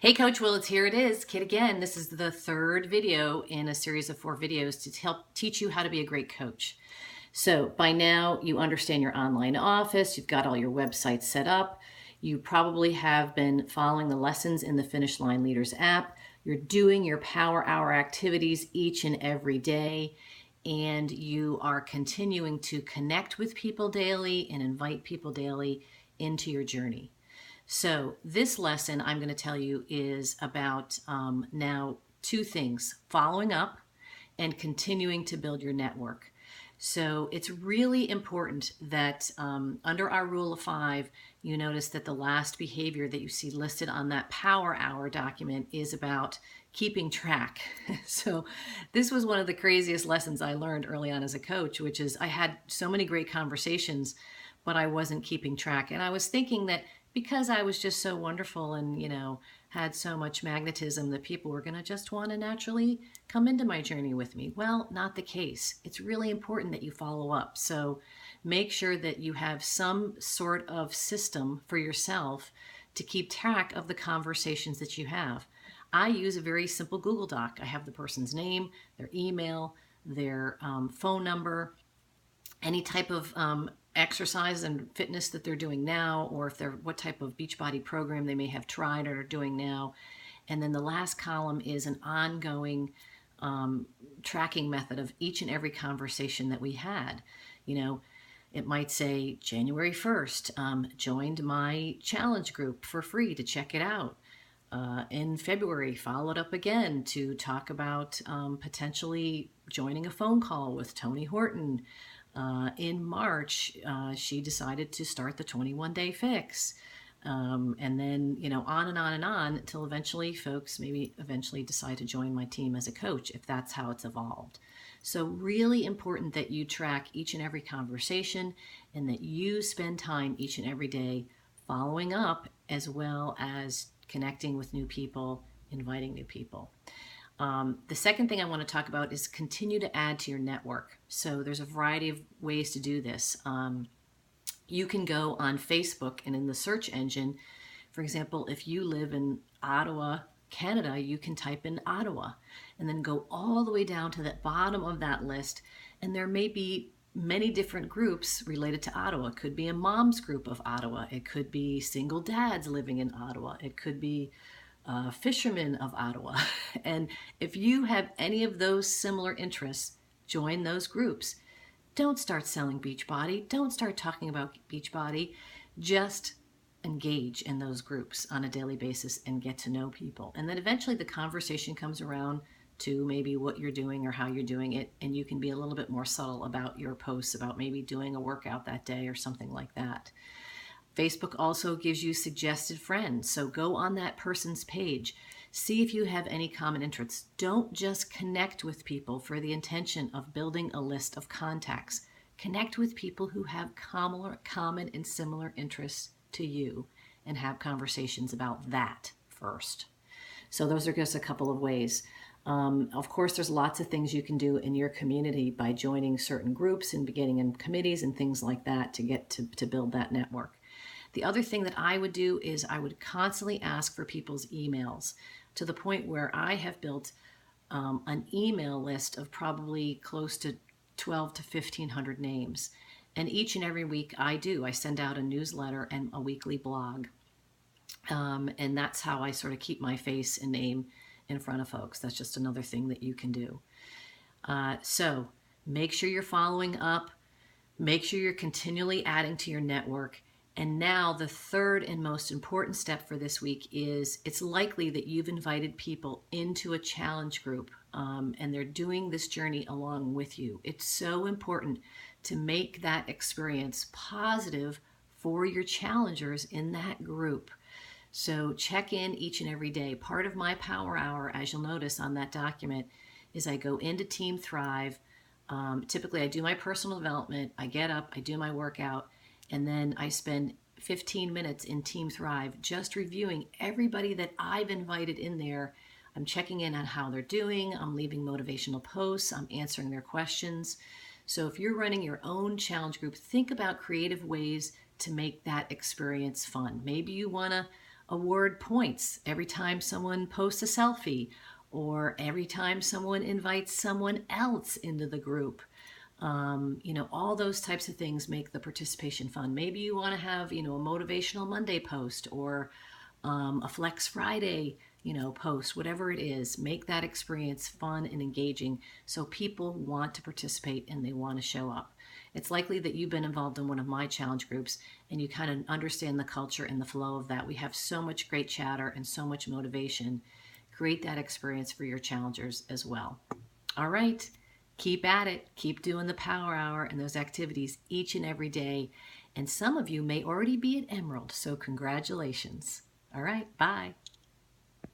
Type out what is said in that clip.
Hey Coach Willits, here it is, Kit again. This is the third video in a series of 4 videos to help teach you how to be a great coach. So by now you understand your online office, you've got all your websites set up, you probably have been following the lessons in the Finish Line Leaders app, you're doing your Power Hour activities each and every day, and you are continuing to connect with people daily and invite people daily into your journey. So this lesson I'm going to tell you is about now 2 things: following up and continuing to build your network. So it's really important that under our rule of 5, you notice that the last behavior that you see listed on that Power Hour document is about keeping track. So this was one of the craziest lessons I learned early on as a coach, which is I had so many great conversations, but I wasn't keeping track. And I was thinking that because I was just so wonderful and, had so much magnetism, that people were going to just want to naturally come into my journey with me. Well, not the case. It's really important that you follow up. So make sure that you have some sort of system for yourself to keep track of the conversations that you have. I use a very simple Google Doc. I have the person's name, their email, their phone number, any type of exercise and fitness that they're doing now, or if they're what type of Beachbody program they may have tried or are doing now. And then the last column is an ongoing tracking method of each and every conversation that we had. It might say January 1st, joined my challenge group for free to check it out. In February, followed up again to talk about potentially joining a phone call with Tony Horton. In March, she decided to start the 21-day fix. And then, on and on and on until eventually folks maybe eventually decide to join my team as a coach, if that's how it's evolved. So really important that you track each and every conversation and that you spend time each and every day following up, as well as connecting with new people, inviting new people. The second thing I want to talk about is continue to add to your network. So there's a variety of ways to do this. You can go on Facebook and in the search engine, for example, if you live in Ottawa, Canada, you can type in Ottawa and then go all the way down to the bottom of that list. And there may be many different groups related to Ottawa. It could be a mom's group of Ottawa. It could be single dads living in Ottawa. It could be fishermen of Ottawa. And if you have any of those similar interests, join those groups. Don't start selling Beachbody. Don't start talking about Beachbody. Just engage in those groups on a daily basis and get to know people. And then eventually the conversation comes around to maybe what you're doing or how you're doing it, and you can be a little bit more subtle about your posts about maybe doing a workout that day or something like that. Facebook also gives you suggested friends, so go on that person's page. See if you have any common interests. Don't just connect with people for the intention of building a list of contacts. Connect with people who have common and similar interests to you and have conversations about that first. So those are just a couple of ways. Of course, there's lots of things you can do in your community by joining certain groups and getting in committees and things like that to get to build that network. The other thing that I would do is I would constantly ask for people's emails, to the point where I have built an email list of probably close to 12 to 1,500 names. And each and every week I send out a newsletter and a weekly blog. And that's how I sort of keep my face and name in front of folks. That's just another thing that you can do. So make sure you're following up. Make sure you're continually adding to your network. And now the third and most important step for this week is it's likely that you've invited people into a challenge group and they're doing this journey along with you. It's so important to make that experience positive for your challengers in that group. So check in each and every day. Part of my Power Hour, as you'll notice on that document, is I go into Team Thrive. Typically I do my personal development, I get up, I do my workout, and then I spend 15 minutes in Team Thrive just reviewing everybody that I've invited in there. I'm checking in on how they're doing. I'm leaving motivational posts. I'm answering their questions. So if you're running your own challenge group, think about creative ways to make that experience fun. Maybe you want to award points every time someone posts a selfie or every time someone invites someone else into the group. All those types of things make the participation fun. Maybe you want to have, a motivational Monday post or a Flex Friday, post, whatever it is. Make that experience fun and engaging so people want to participate and they want to show up. It's likely that you've been involved in one of my challenge groups and you kind of understand the culture and the flow of that. We have so much great chatter and so much motivation. Create that experience for your challengers as well. All right. Keep at it. Keep doing the power hour and those activities each and every day. And some of you may already be at Emerald, so congratulations. All right, bye.